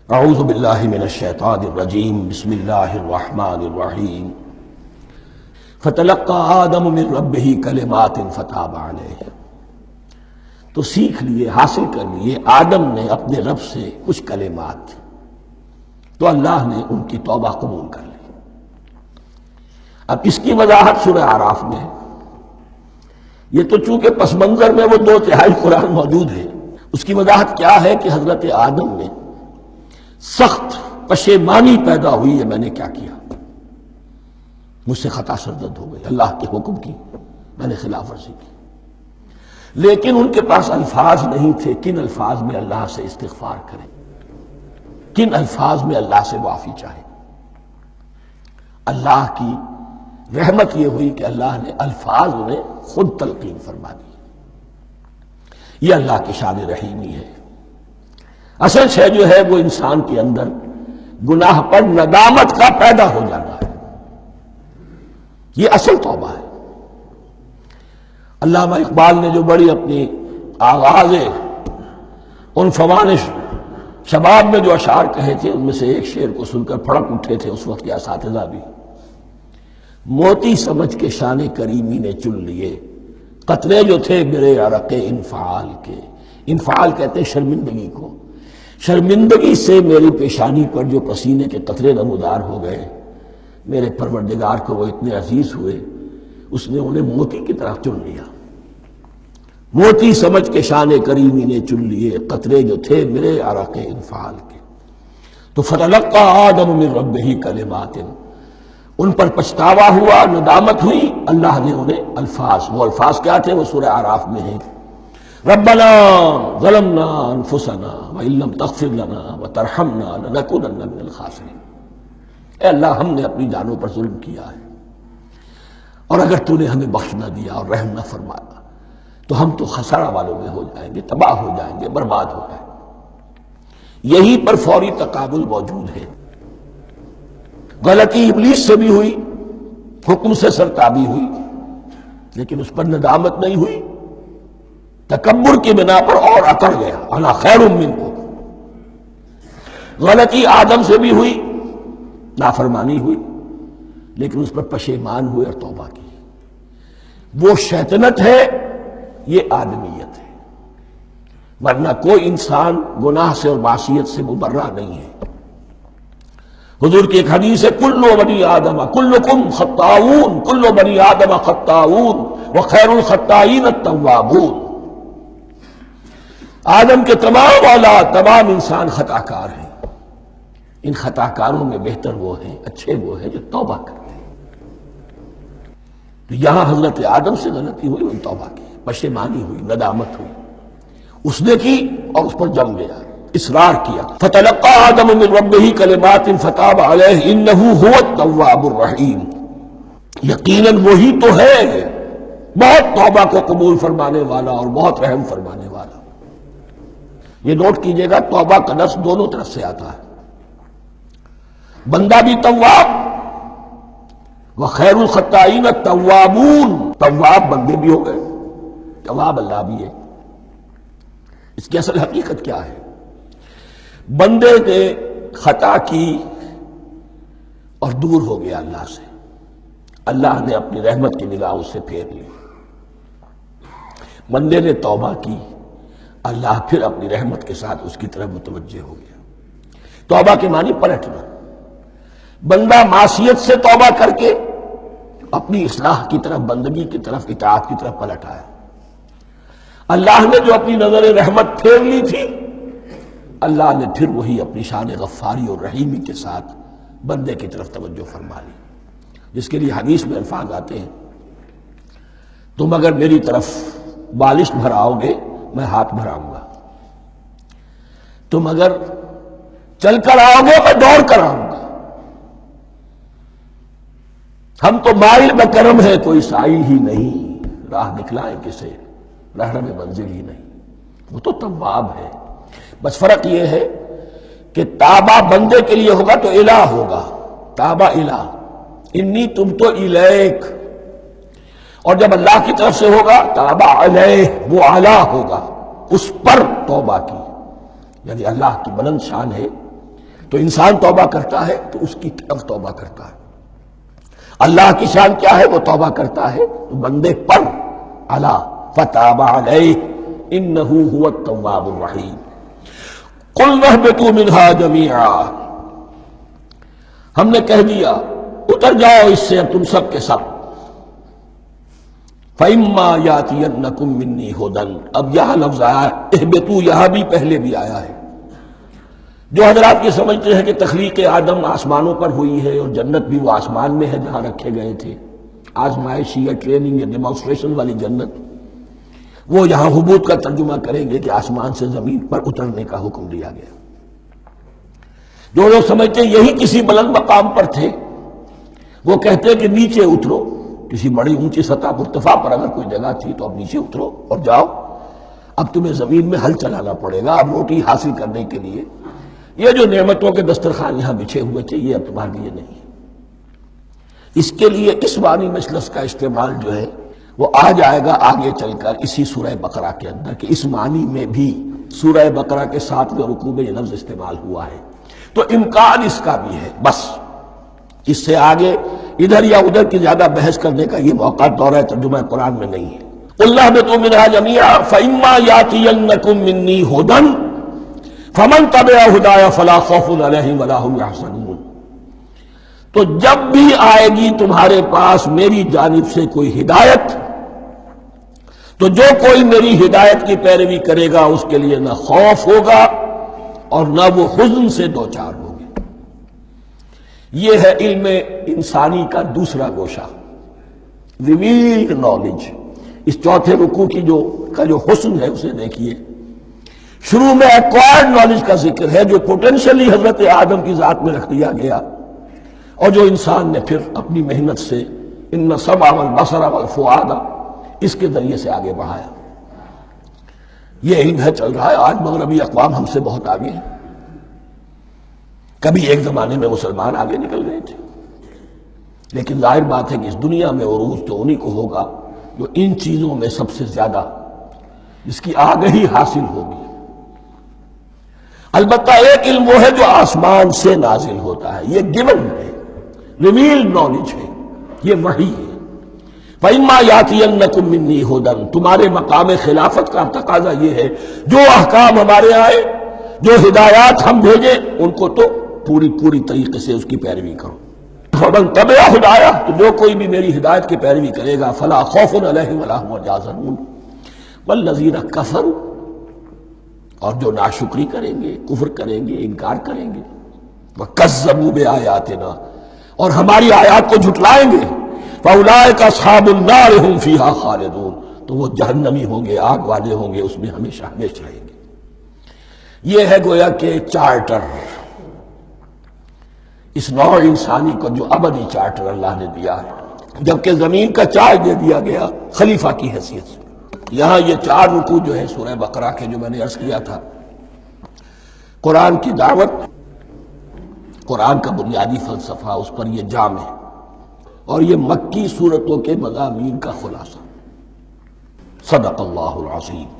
اعوذ باللہ من الشیطان الرجیم بسم اللہ الرحمن الرحیم فتلقى آدم من ربہ کلمات فتاب علیہ۔ تو سیکھ لیے، حاصل کر لیے آدم نے اپنے رب سے کچھ کلمات، تو اللہ نے ان کی توبہ قبول کر لی۔ اب اس کی وضاحت سورہ اعراف میں ہے۔ یہ تو چونکہ پس منظر میں وہ 2 تہائی قرآن موجود ہے، اس کی وضاحت کیا ہے کہ حضرت آدم نے سخت پشیمانی پیدا ہوئی ہے، میں نے کیا کیا، مجھ سے خطا سرزد ہو گئی، اللہ کے حکم کی میں نے خلاف ورزی کی۔ لیکن ان کے پاس الفاظ نہیں تھے کن الفاظ میں اللہ سے استغفار کریں، کن الفاظ میں اللہ سے معافی چاہیں۔ اللہ کی رحمت یہ ہوئی کہ اللہ نے الفاظ میں خود تلقین فرما دی۔ یہ اللہ کی شان رحیمی ہے۔ اصل شے جو ہے وہ انسان کے اندر گناہ پر ندامت کا پیدا ہو جانا ہے، یہ اصل توبہ ہے۔ علامہ اقبال نے جو بڑی اپنی آغاز عنفوان شباب میں جو اشعار کہے تھے، ان میں سے ایک شعر کو سن کر پھڑک اٹھے تھے اس وقت کے اساتذہ بھی۔ موتی سمجھ کے شان کریمی نے چن لیے، قطرے جو تھے میرے عرق انفعال کے۔ انفعال کہتے ہیں شرمندگی کو۔ شرمندگی سے میری پیشانی پر جو پسینے کے قطرے نمودار ہو گئے، میرے پروردگار کو وہ اتنے عزیز ہوئے، اس نے انہیں موتی کی طرح چن لیا۔ موتی سمجھ کے شان کریمی نے چن لیے، قطرے جو تھے میرے عرق انفعال کے۔ تو فتلقى آدم من ربہ کلمات، ان پر پچھتاوا ہوا، ندامت ہوئی، اللہ نے انہیں الفاظ، وہ الفاظ کیا تھے وہ سورہ اعراف میں ہیں۔ ربنا ظلمنا انفسنا وان لم تغفر لنا وترحمنا لنکونن من الخاسرین۔ اے اللہ، ہم نے اپنی جانوں پر ظلم کیا ہے، اور اگر تو نے ہمیں بخش نہ دیا اور رحم نہ فرمایا تو ہم تو خسارہ والوں میں ہو جائیں گے، تباہ ہو جائیں گے، برباد ہو جائیں گے۔ یہی پر فوری تقابل موجود ہے۔ غلطی ابلیس سے بھی ہوئی، حکم سے سرتابی ہوئی، لیکن اس پر ندامت نہیں ہوئی، تکبر کی بنا پر اور اکڑ گیا، انا خیر منکم۔ غلطی آدم سے بھی ہوئی، نافرمانی ہوئی، لیکن اس پر پشیمان ہوئے اور توبہ کی۔ وہ شیطنت ہے، یہ آدمیت ہے، ورنہ کوئی انسان گناہ سے اور معصیت سے مبرہ نہیں ہے۔ حضور کی ایک حدیث ہے، کل بنی آدم کلکم خطاؤون، کل بنی آدم خطاؤون وخیر الخطائین التوابون۔ آدم کے تمام اولاد، تمام انسان خطا کار ہیں، ان خطا کاروں میں بہتر وہ ہیں، اچھے وہ ہیں جو توبہ کرتے ہیں۔ تو یہاں حضرت آدم سے غلطی ہوئی، ان توبہ کی، پشیمانی ہوئی، ندامت ہوئی، اس نے کی اور اس پر جم گیا، اصرار کیا۔ فتلقى آدم من ربہ کلمات فتاب علیہ انہ هو التواب الرحیم۔ یقیناً وہی تو ہے بہت توبہ کو قبول فرمانے والا اور بہت رحم فرمانے والا۔ یہ نوٹ کیجئے گا، توبہ کا لفظ دونوں طرف سے آتا ہے، بندہ بھی تواب، وخیر الخطائین التوابون، تواب بندے بھی ہو گئے، تواب اللہ بھی ہے۔ اس کی اصل حقیقت کیا ہے؟ بندے نے خطا کی اور دور ہو گیا اللہ سے، اللہ نے اپنی رحمت کی نگاہ اس سے پھیر لی۔ بندے نے توبہ کی، اللہ پھر اپنی رحمت کے ساتھ اس کی طرف متوجہ ہو گیا۔ توبہ کے معنی پلٹنا۔ بندہ معصیت سے توبہ کر کے اپنی اصلاح کی طرف، بندگی کی طرف، اطاعت کی طرف پلٹ آیا۔ اللہ نے جو اپنی نظر رحمت پھیر لی تھی، اللہ نے پھر وہی اپنی شان غفاری اور رحیمی کے ساتھ بندے کی طرف توجہ فرما لی، جس کے لیے حدیث میں الفاظ آتے ہیں، تم اگر میری طرف بالشت بھراؤ گے میں ہاتھ بھراؤں گا، تم اگر چل کر آؤ گے میں دوڑ کر آؤں گا، ہم تو مائل بکرم ہے کوئی سائل ہی نہیں، راہ دکھلائیں کسے رہنم منزل ہی نہیں۔ وہ تو تواب ہے، بس فرق یہ ہے کہ تابہ بندے کے لیے ہوگا تو الہ ہوگا، تابہ الہ، انی تم تو الیک، اور جب اللہ کی طرف سے ہوگا تابہ علیہ، وہ اعلیٰ ہوگا، اس پر توبہ کی، یعنی اللہ کی بلند شان ہے تو انسان توبہ کرتا ہے تو اس کی طرف توبہ کرتا ہے. اللہ کی شان کیا ہے؟ وہ توبہ کرتا ہے تو بندے پر الا فتاب علیہ انہ هو التواب الرحیم. قلنا اهبطوا منها جميعا، ہم نے کہہ دیا اتر جاؤ اس سے اب تم سب کے سب. فَإِمَّا يَأْتِيَنَّكُم مِّنِّي هُدًى، اب یہاں لفظ آیا اہبطوا، یہاں بھی پہلے بھی آیا ہے. جو حضرات یہ سمجھتے ہیں کہ تخلیق آدم آسمانوں پر ہوئی ہے اور جنت بھی وہ آسمان میں ہے جہاں رکھے گئے تھے، آزمائشی یا ٹریننگ یا ڈیمانسٹریشن والی جنت، وہ یہاں حبوط کا ترجمہ کریں گے کہ آسمان سے زمین پر اترنے کا حکم دیا گیا. جو لوگ سمجھتے ہیں یہی کسی بلند مقام پر تھے، وہ کہتے ہیں کہ نیچے اترو، کسی بڑی اونچی سطح مرتفع پر اگر کوئی جگہ تھی تو اب نیچے اترو اور جاؤ، اب تمہیں زمین میں ہل چلانا پڑے گا اب روٹی حاصل کرنے کے لیے. یہ جو نعمتوں کے دسترخوان یہاں بچھے ہوئے تھے یہ اب تمہارے لیے نہیں. اس کے لیے اس معنی مجلس کا استعمال جو ہے وہ آ جائے گا آگے چل کر اسی سورہ بقرہ کے اندر، کہ اس معنی میں بھی سورہ بقرہ کے 7ویں رکوع میں یہ لفظ استعمال ہوا ہے. تو امکان اس کا بھی ہے، بس اس سے آگے ادھر یا ادھر کی زیادہ بحث کرنے کا یہ موقع دورہ ترجمہ قرآن میں نہیں ہے. قُلْ اهْبِطُوا مِنْهَا جَمِيعًا فَإِمَّا يَأْتِيَنَّكُم مِّنِّي هُدًى فَمَن تَبِعَ هُدَايَ فَلَا خَوْفٌ عَلَيْهِمْ وَلَا هُمْ يَحْزَنُونَ. تو جب بھی آئے گی تمہارے پاس میری جانب سے کوئی ہدایت، تو جو کوئی میری ہدایت کی پیروی کرے گا اس کے لیے نہ خوف ہوگا اور نہ وہ حزن سے دوچار ہوگے. یہ ہے علم انسانی کا دوسرا گوشہ، ریویلڈ نالج. اس چوتھے رکوع کی جو حسن ہے اسے دیکھیے. شروع میں ایکوائرڈ نالج کا ذکر ہے جو پوٹینشلی حضرت آدم کی ذات میں رکھ دیا گیا اور جو انسان نے پھر اپنی محنت سے ان السمع والبصر والفؤاد اس کے ذریعے سے آگے بڑھایا. یہ علم ہے چل رہا ہے. آج مغربی اقوام ہم سے بہت آگے ہیں. کبھی ایک زمانے میں مسلمان آگے نکل گئے تھے، لیکن ظاہر بات ہے کہ اس دنیا میں عروج تو انہی کو ہوگا جو ان چیزوں میں سب سے زیادہ جس کی آگہی حاصل ہوگی. البتہ ایک علم وہ ہے جو آسمان سے نازل ہوتا ہے، یہ گیون ہے، ریویلڈ نالج ہے، یہ وحی ہے. فَإِمَّا يَأْتِيَنَّكُم مِّنِّي هُدًى، تمہارے مقام خلافت کا تقاضا یہ ہے جو احکام ہمارے آئے، جو ہدایات ہم بھیجیں ان کو تو پوری طریقے سے اس کی پیروی کرو. فَمَن تَبِعَ هُدَايَ، تو جو کوئی بھی میری ہدایت کی پیروی کرے گا فَلَا خَوْفٌ عَلَيْهِمْ وَلَا هُمْ يَحْزَنُونَ. وَالَّذِينَ كَفَرُوا، اور جو ناشکری کریں گے، کفر کریں گے، انکار کریں گے، وَكَذَّبُوا بِآيَاتِنَا، اور ہماری آیات کو جھٹلائیں گے، فَأُولَٰئِكَ أَصْحَابُ النَّارِ هُمْ فِيهَا خَالِدُونَ، تو وہ جہنمی ہوں گے، آگ والے ہوں گے، اس میں ہمیشہ ہمیشہ رہیں گے. یہ ہے گویا کہ چارٹر، اس نوع انسانی کو جو ابدی چارٹر اللہ نے دیا ہے، جبکہ زمین کا چارج دے دیا گیا خلیفہ کی حیثیت سے. یہاں یہ 4 رکوع جو ہے سورہ بقرہ کے جو میں نے عرض کیا تھا، قرآن کی دعوت، قرآن کا بنیادی فلسفہ، اس پر یہ جام ہے، اور یہ مکی صورتوں کے مضامین کا خلاصہ. صدق اللہ العظیم.